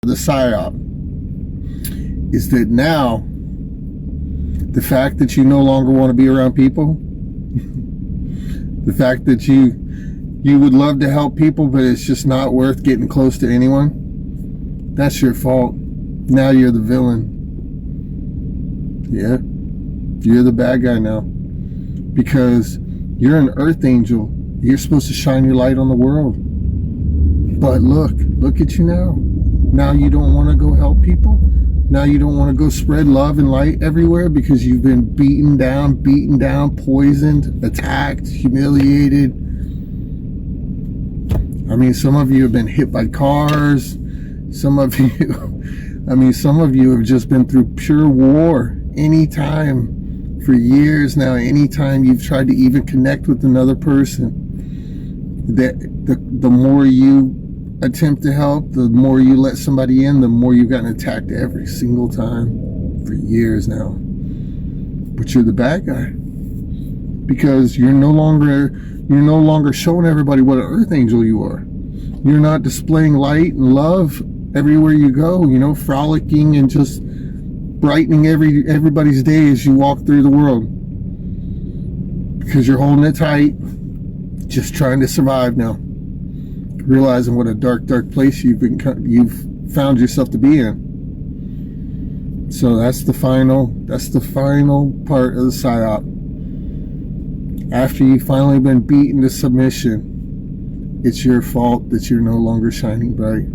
The psyop is that now the fact that you no longer want to be around people, the fact that you would love to help people, but it's just not worth getting close to anyone, that's your fault. Now you're the villain. Yeah, you're the bad guy now, because you're an earth angel. You're supposed to shine your light on the world. But look at you now. Now you don't want to go help people. Now you don't want to go spread love and light everywhere because you've been beaten down, poisoned, attacked, humiliated. I mean, some of you have been hit by cars. Some of you have just been through pure war. Anytime, for years now, anytime you've tried to even connect with another person, the more you attempt to help, the more you let somebody in, the more you've gotten attacked every single time for years now. But you're the bad guy because you're no longer showing everybody what an earth angel you are. You're not displaying light and love everywhere you go, frolicking and just brightening everybody's day as you walk through the world, because you're holding it tight, just trying to survive now, realizing what a dark place you've found yourself to be in. So that's the final part of the psyop. After you've finally been beaten to submission, it's your fault that you're no longer shining bright.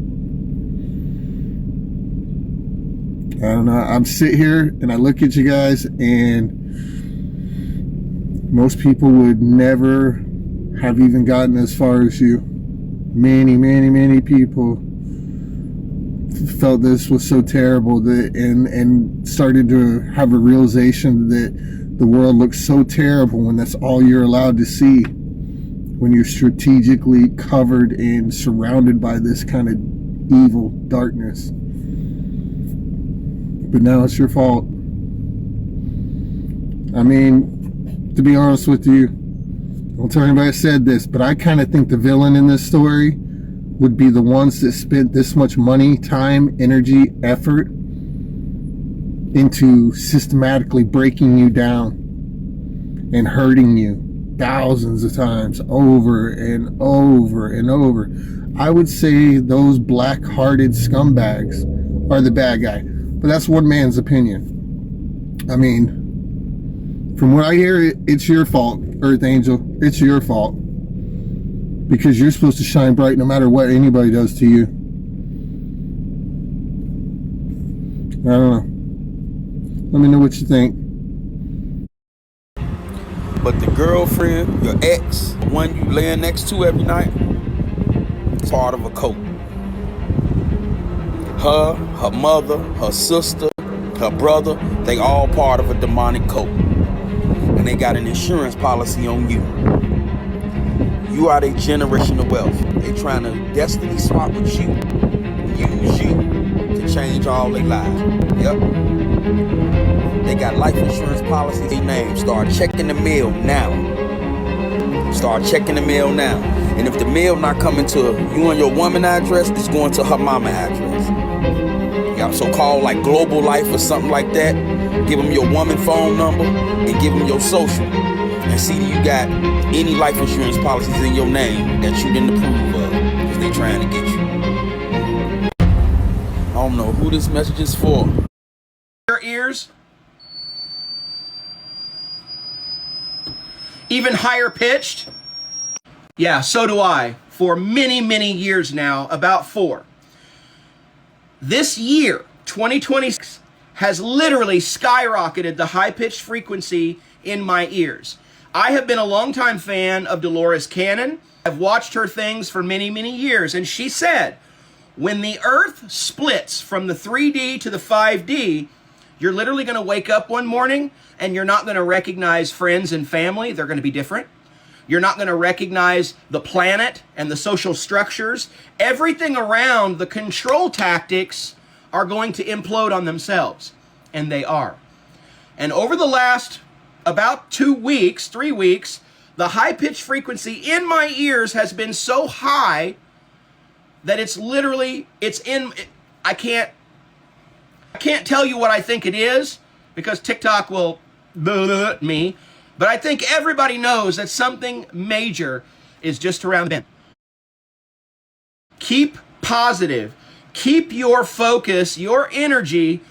I don't know. I'm sitting here and I look at you guys, and most people would never have even gotten as far as you. Many people felt this was so terrible that and started to have a realization that the world looks so terrible when that's all you're allowed to see, when you're strategically covered and surrounded by this kind of evil darkness. But now it's your fault. I mean, to be honest with you, don't tell anybody I said this, but I kind of think the villain in this story would be the ones that spent this much money, time, energy, effort into systematically breaking you down and hurting you thousands of times over and over and over. I would say those black-hearted scumbags are the bad guy, but that's one man's opinion. I mean, from what I hear, it's your fault, Earth Angel. It's your fault. Because you're supposed to shine bright no matter what anybody does to you. I don't know. Let me know what you think. But the girlfriend, your ex, one you laying next to every night, part of a cult. Her mother, her sister, her brother, they all part of a demonic cult. And they got an insurance policy on you. You are their generational wealth. They trying to destiny swap with you, use you to change all their lives. Yep. They got life insurance policies. Their name. Start checking the mail now. Start checking the mail now. And if the mail not coming to you and your woman address, it's going to her mama address. Y'all so called like Global Life or something like that. Give them your woman phone number and give them your social. And see if you got any life insurance policies in your name that you didn't approve of, because they trying to get you. I don't know who this message is for. Your ears? Even higher pitched? Yeah, so do I. For many years now, about 4. This year, 2026, has literally skyrocketed the high-pitched frequency in my ears. I have been a longtime fan of Dolores Cannon. I've watched her things for many years, and she said, when the earth splits from the 3D to the 5D, you're literally going to wake up one morning and you're not going to recognize friends and family. They're going to be different. You're not going to recognize the planet and the social structures. Everything around the control tactics are going to implode on themselves, and they are. And over the last about 2 weeks, 3 weeks, the high-pitched frequency in my ears has been so high that it's I can't tell you what I think it is because TikTok will me, but I think everybody knows that something major is just around the bend. Keep positive. Keep your focus, your energy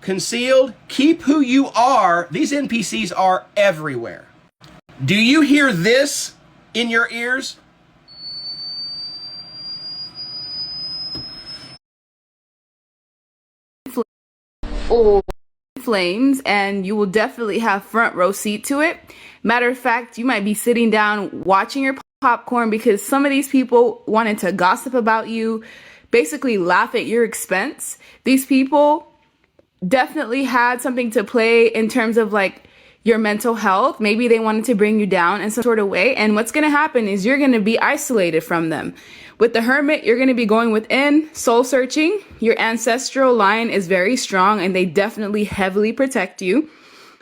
concealed. Keep who you are. These NPCs are everywhere. Do you hear this in your ears? Or flames, and you will definitely have front row seat to it. Matter of fact, you might be sitting down watching your popcorn because some of these people wanted to gossip about you, basically laugh at your expense. These people definitely had something to play in terms of like your mental health. Maybe they wanted to bring you down in some sort of way. And what's going to happen is you're going to be isolated from them. With the Hermit, you're going to be going within, soul searching. Your ancestral line is very strong and they definitely heavily protect you.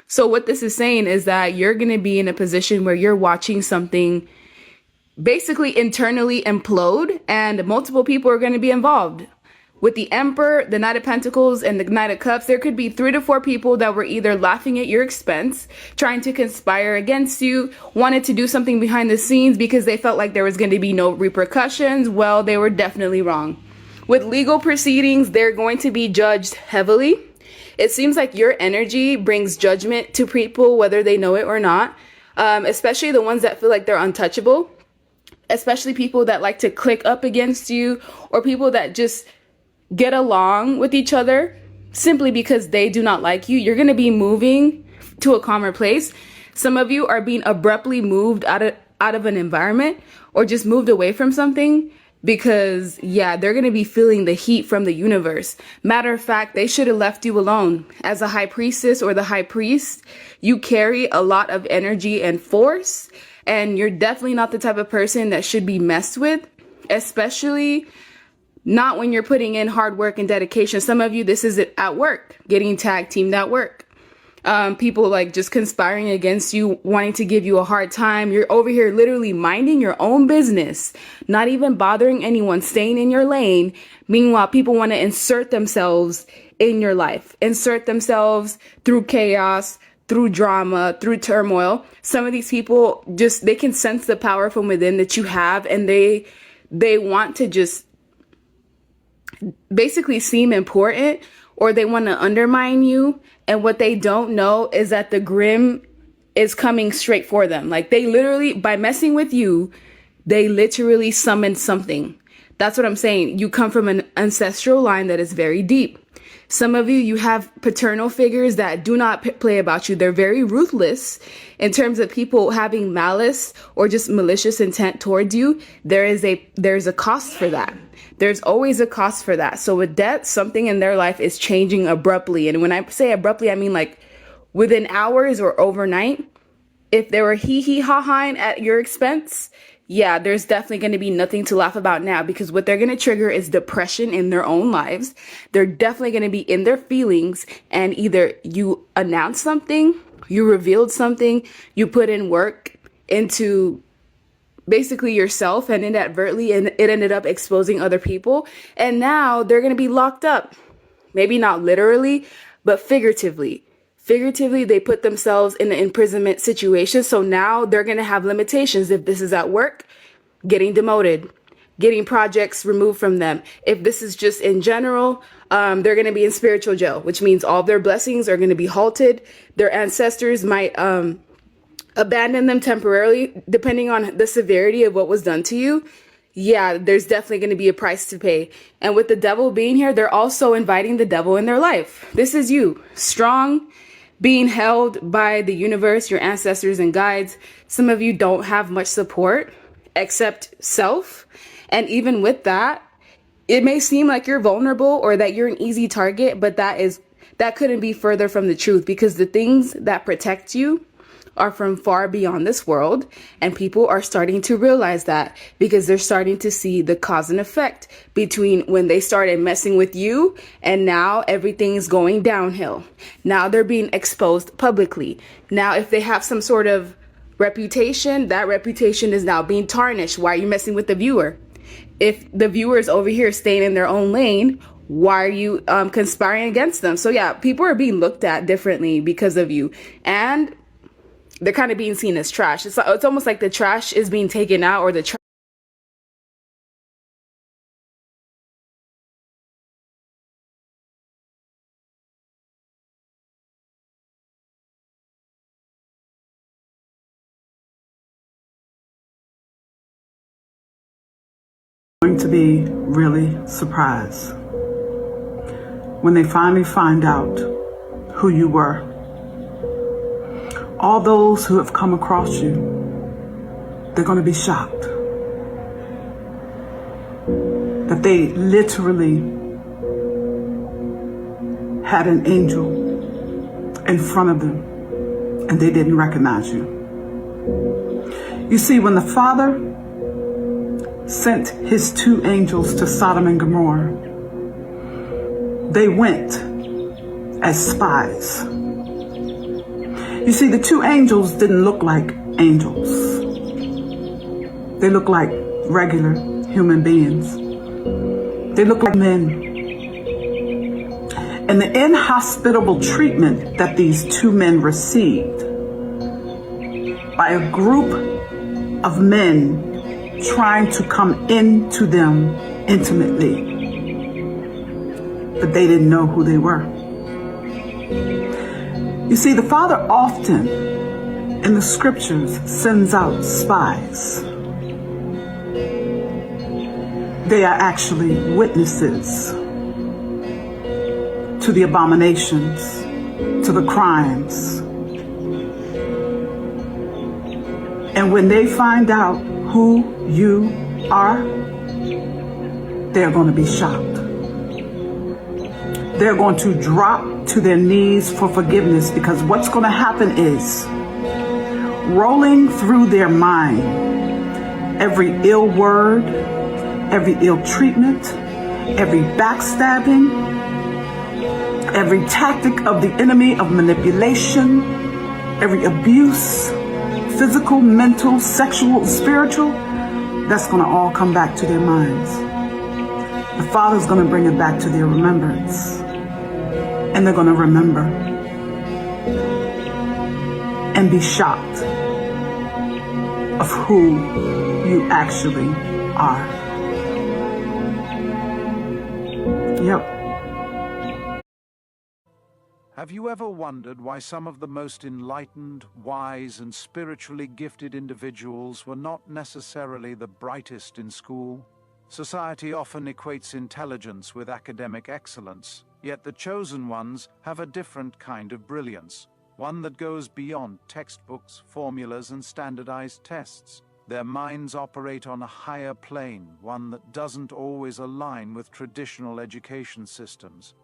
So what this is saying is that you're going to be in a position where you're watching something basically internally implode and multiple people are going to be involved. With the Emperor, the Knight of Pentacles, and the Knight of Cups, there could be 3 to 4 people that were either laughing at your expense, trying to conspire against you, wanted to do something behind the scenes because they felt like there was going to be no repercussions. Well, they were definitely wrong. With legal proceedings, they're going to be judged heavily. It seems like your energy brings judgment to people, whether they know it or not, especially the ones that feel like they're untouchable, especially people that like to click up against you or people that just get along with each other simply because they do not like you. You're going to be moving to a calmer place. Some of you are being abruptly moved out of an environment or just moved away from something because, yeah, they're going to be feeling the heat from the universe. Matter of fact, they should have left you alone. As a high priestess or the high priest, you carry a lot of energy and force, and you're definitely not the type of person that should be messed with, especially not when you're putting in hard work and dedication. Some of you, this is at work, getting tag teamed at work. People like just conspiring against you, wanting to give you a hard time. You're over here literally minding your own business, not even bothering anyone, staying in your lane. Meanwhile, people want to insert themselves in your life, insert themselves through chaos, through drama, through turmoil. Some of these people just, they can sense the power from within that you have, and they want to just basically seem important, or they want to undermine you. And what they don't know is that the grim is coming straight for them. Like they literally, by messing with you, they literally summon something. That's what I'm saying. You come from an ancestral line that is very deep. Some of you have paternal figures that do not play about you. They're very ruthless in terms of people having malice or just malicious intent towards you. There's a cost for that. There's always a cost for that. So with death, something in their life is changing abruptly. And when I say abruptly, I mean like within hours or overnight. If they were hee-hee-ha-haing at your expense, yeah, there's definitely going to be nothing to laugh about now, because what they're going to trigger is depression in their own lives. They're definitely going to be in their feelings, and either you announced something, you revealed something, you put in work into basically yourself, and inadvertently, and it ended up exposing other people. And now they're going to be locked up. Maybe not literally, but figuratively. Figuratively, they put themselves in an imprisonment situation. So now they're going to have limitations. If this is at work, getting demoted, getting projects removed from them. If this is just in general, they're going to be in spiritual jail, which means all their blessings are going to be halted. Their ancestors might abandon them temporarily, depending on the severity of what was done to you. Yeah, there's definitely going to be a price to pay. And with the devil being here, they're also inviting the devil in their life. This is you, strong, being held by the universe, your ancestors and guides. Some of you don't have much support except self. And even with that, it may seem like you're vulnerable or that you're an easy target, but that couldn't be further from the truth, because the things that protect you are from far beyond this world, and people are starting to realize that, because they're starting to see the cause and effect between when they started messing with you and now everything's going downhill. Now they're being exposed publicly. Now if they have some sort of reputation, that reputation is now being tarnished. Why are you messing with the viewer? If the viewer is over here staying in their own lane, why are you conspiring against them? So yeah, people are being looked at differently because of you, and they're kind of being seen as trash. It's almost like the trash is being taken out, or the trash going to be really surprised when they finally find out who you were. All those who have come across you, they're going to be shocked that they literally had an angel in front of them and they didn't recognize you. You see, when the Father sent his 2 angels to Sodom and Gomorrah, they went as spies. You see, the 2 angels didn't look like angels. They looked like regular human beings. They looked like men. And the inhospitable treatment that these 2 men received by a group of men trying to come into them intimately, but they didn't know who they were. You see, the Father often in the scriptures sends out spies. They are actually witnesses to the abominations, to the crimes. And when they find out who you are, they're going to be shocked. They're going to drop to their knees for forgiveness, because what's going to happen is, rolling through their mind, every ill word, every ill treatment, every backstabbing, every tactic of the enemy of manipulation, every abuse, physical, mental, sexual, spiritual, that's going to all come back to their minds. The Father's going to bring it back to their remembrance. And they're going to remember and be shocked of who you actually are. Yep. Have you ever wondered why some of the most enlightened, wise, and spiritually gifted individuals were not necessarily the brightest in school? Society often equates intelligence with academic excellence, yet the chosen ones have a different kind of brilliance, one that goes beyond textbooks, formulas, and standardized tests. Their minds operate on a higher plane, one that doesn't always align with traditional education systems.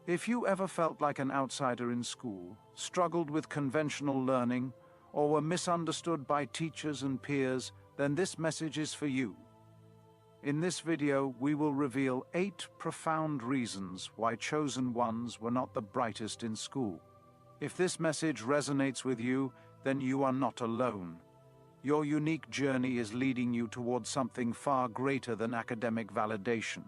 If you ever felt like an outsider in school, struggled with conventional learning, or were misunderstood by teachers and peers, then this message is for you. In this video, we will reveal 8 profound reasons why chosen ones were not the brightest in school. If this message resonates with you, then you are not alone. Your unique journey is leading you towards something far greater than academic validation.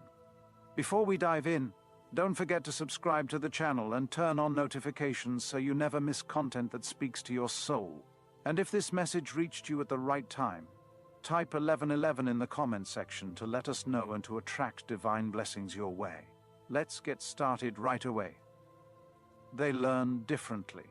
Before we dive in, don't forget to subscribe to the channel and turn on notifications so you never miss content that speaks to your soul. And if this message reached you at the right time, type 1111 in the comments section to let us know and to attract divine blessings your way. Let's get started right away. They learn differently.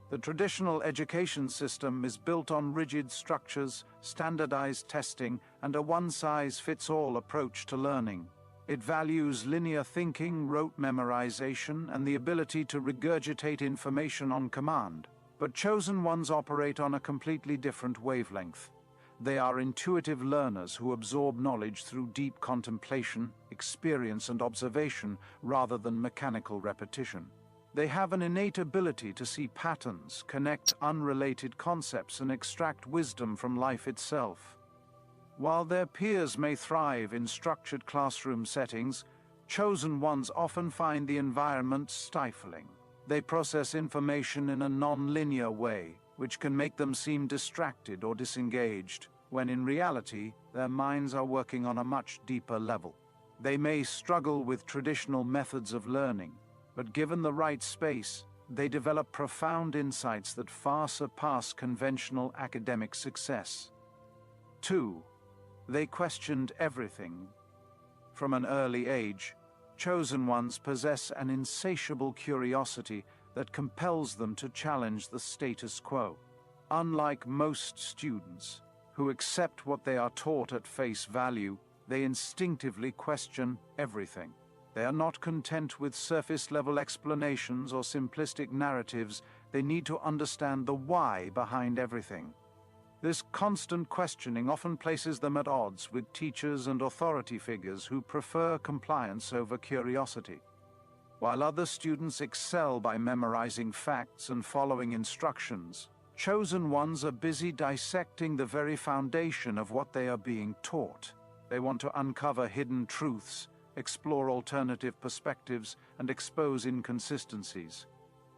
The traditional education system is built on rigid structures, standardized testing, and a one-size-fits-all approach to learning. It values linear thinking, rote memorization, and the ability to regurgitate information on command. But chosen ones operate on a completely different wavelength. They are intuitive learners who absorb knowledge through deep contemplation, experience, and observation rather than mechanical repetition. They have an innate ability to see patterns, connect unrelated concepts, and extract wisdom from life itself. While their peers may thrive in structured classroom settings, chosen ones often find the environment stifling. They process information in a non-linear way, which can make them seem distracted or disengaged, when in reality, their minds are working on a much deeper level. They may struggle with traditional methods of learning, but given the right space, they develop profound insights that far surpass conventional academic success. 2. They questioned everything. From an early age, chosen ones possess an insatiable curiosity that compels them to challenge the status quo. Unlike most students, who accept what they are taught at face value, they instinctively question everything. They are not content with surface-level explanations or simplistic narratives. They need to understand the why behind everything. This constant questioning often places them at odds with teachers and authority figures who prefer compliance over curiosity. While other students excel by memorizing facts and following instructions, chosen ones are busy dissecting the very foundation of what they are being taught. They want to uncover hidden truths, explore alternative perspectives, and expose inconsistencies.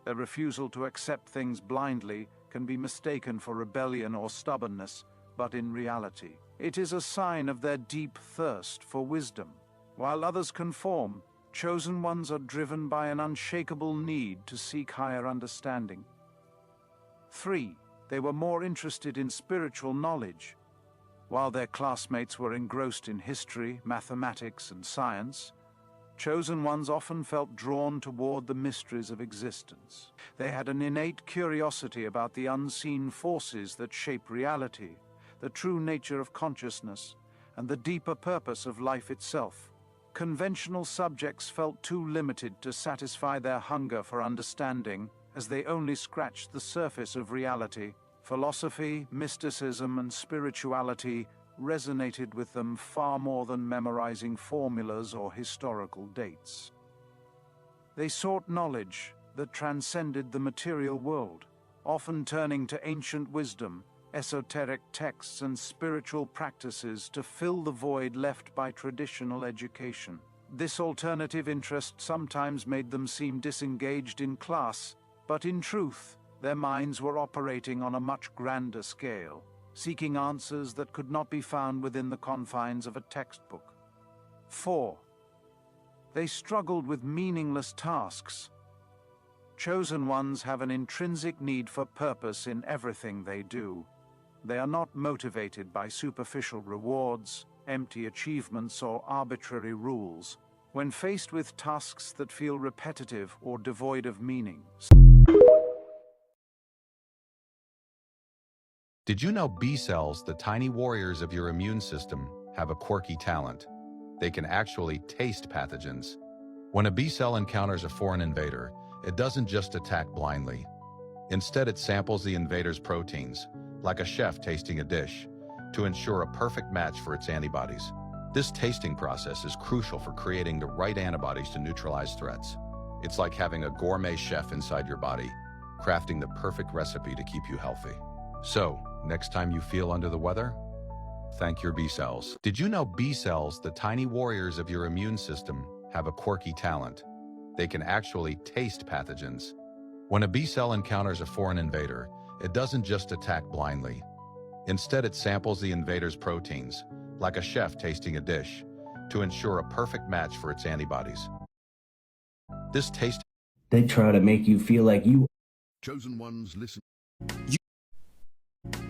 Their refusal to accept things blindly can be mistaken for rebellion or stubbornness, but in reality, it is a sign of their deep thirst for wisdom. While others conform, chosen ones are driven by an unshakable need to seek higher understanding. 3. They were more interested in spiritual knowledge. While their classmates were engrossed in history, mathematics, and science, chosen ones often felt drawn toward the mysteries of existence. They had an innate curiosity about the unseen forces that shape reality, the true nature of consciousness, and the deeper purpose of life itself. Conventional subjects felt too limited to satisfy their hunger for understanding, as they only scratched the surface of reality. Philosophy, mysticism, and spirituality resonated with them far more than memorizing formulas or historical dates. They sought knowledge that transcended the material world, often turning to ancient wisdom, esoteric texts, and spiritual practices to fill the void left by traditional education. This alternative interest sometimes made them seem disengaged in class, but in truth, their minds were operating on a much grander scale, seeking answers that could not be found within the confines of a textbook. 4. They struggled with meaningless tasks. Chosen ones have an intrinsic need for purpose in everything they do. They are not motivated by superficial rewards, empty achievements, or arbitrary rules. When faced with tasks that feel repetitive or devoid of meaning. Did you know B cells, the tiny warriors of your immune system, have a quirky talent? They can actually taste pathogens. When a B cell encounters a foreign invader, it doesn't just attack blindly. Instead, it samples the invader's proteins, like a chef tasting a dish, to ensure a perfect match for its antibodies. This tasting process is crucial for creating the right antibodies to neutralize threats. It's like having a gourmet chef inside your body, crafting the perfect recipe to keep you healthy. So, next time you feel under the weather, thank your B cells. Did you know B cells, the tiny warriors of your immune system, have a quirky talent? They can actually taste pathogens. When a B cell encounters a foreign invader, it doesn't just attack blindly. Instead, it samples the invader's proteins, like a chef tasting a dish, to ensure a perfect match for its antibodies. This taste... They try to make you feel like you... Chosen ones listen.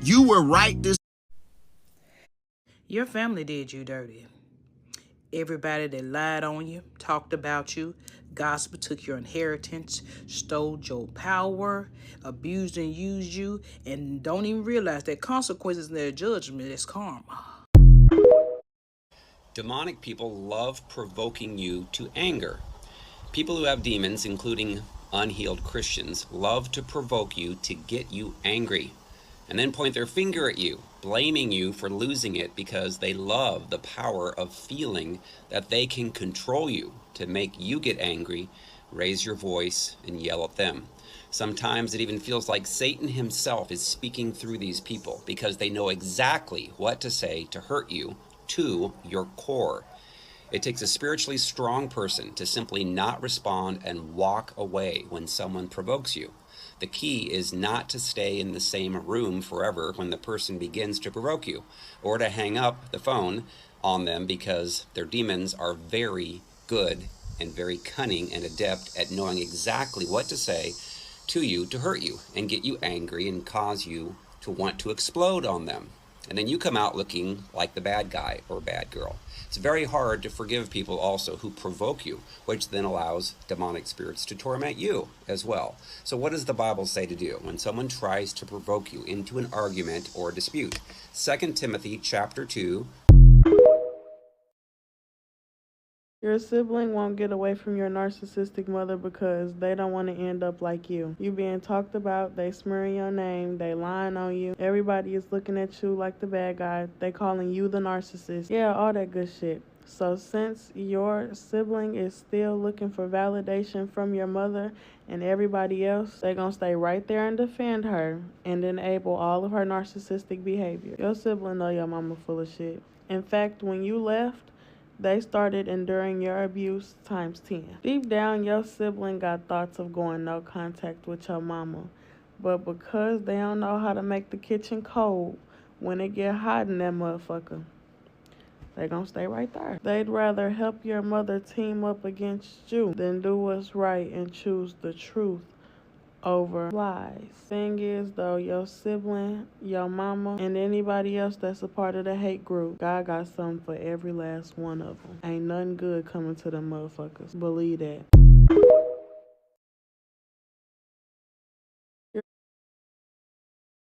You were right this. Your family did you dirty. Everybody that lied on you, talked about you, gossiped, took your inheritance, stole your power, abused and used you, and don't even realize that consequences in their judgment is karma. Demonic people love provoking you to anger. People who have demons, including unhealed Christians, love to provoke you to get you angry, and then point their finger at you, blaming you for losing it because they love the power of feeling that they can control you to make you get angry, raise your voice, and yell at them. Sometimes it even feels like Satan himself is speaking through these people because they know exactly what to say to hurt you to your core. It takes a spiritually strong person to simply not respond and walk away when someone provokes you. The key is not to stay in the same room forever when the person begins to provoke you, or to hang up the phone on them because their demons are very good and very cunning and adept at knowing exactly what to say to you to hurt you and get you angry and cause you to want to explode on them. And then you come out looking like the bad guy or bad girl. It's very hard to forgive people also who provoke you, which then allows demonic spirits to torment you as well. So what does the Bible say to do when someone tries to provoke you into an argument or dispute? 2 Timothy chapter 2. Your sibling won't get away from your narcissistic mother because they don't want to end up like you. You being talked about, they smearing your name, they lying on you. Everybody is looking at you like the bad guy. They calling you the narcissist. Yeah, all that good shit. So since your sibling is still looking for validation from your mother and everybody else, they gonna stay right there and defend her and enable all of her narcissistic behavior. Your sibling know your mama full of shit. In fact, when you left, they started enduring your abuse times 10. Deep down, your sibling got thoughts of going no contact with your mama. But because they don't know how to make the kitchen cold when it get hot in that motherfucker, they gonna stay right there. They'd rather help your mother team up against you than do what's right and choose the truth over lies. Thing is though, your sibling, your mama, and anybody else that's a part of the hate group, God got something for every last one of them. Ain't nothing good coming to them motherfuckers. Believe that.